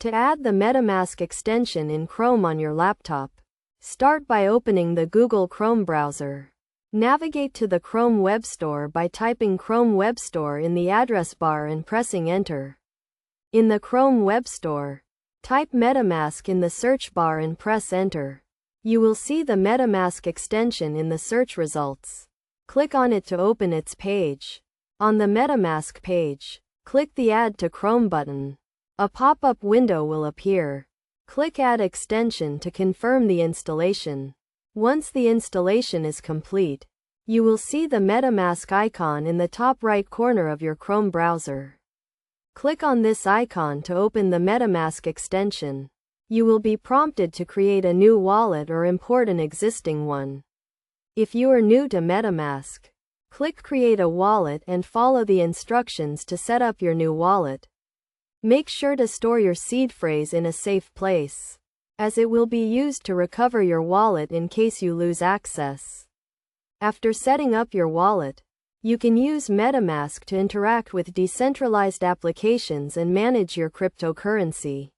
To add the Metamask extension in Chrome on your laptop, start by opening the Google Chrome browser. Navigate to the Chrome Web Store by typing Chrome Web Store in the address bar and pressing Enter. In the Chrome Web Store, type Metamask in the search bar and press Enter. You will see the Metamask extension in the search results. Click on it to open its page. On the Metamask page, click the Add to Chrome button. A pop-up window will appear. Click Add Extension to confirm the installation. Once the installation is complete, you will see the Metamask icon in the top right corner of your Chrome browser. Click on this icon to open the Metamask extension. You will be prompted to create a new wallet or import an existing one. If you are new to Metamask, click Create a Wallet and follow the instructions to set up your new wallet. Make sure to store your seed phrase in a safe place, as it will be used to recover your wallet in case you lose access. After setting up your wallet, you can use Metamask to interact with decentralized applications and manage your cryptocurrency.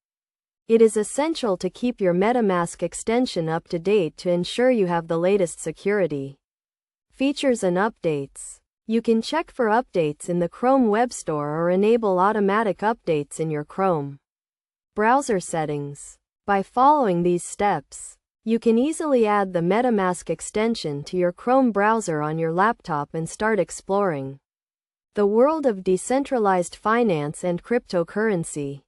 It is essential to keep your Metamask extension up to date to ensure you have the latest security features and updates. You can check for updates in the Chrome Web Store or enable automatic updates in your Chrome browser settings. By following these steps, you can easily add the Metamask extension to your Chrome browser on your laptop and start exploring the world of decentralized finance and cryptocurrency.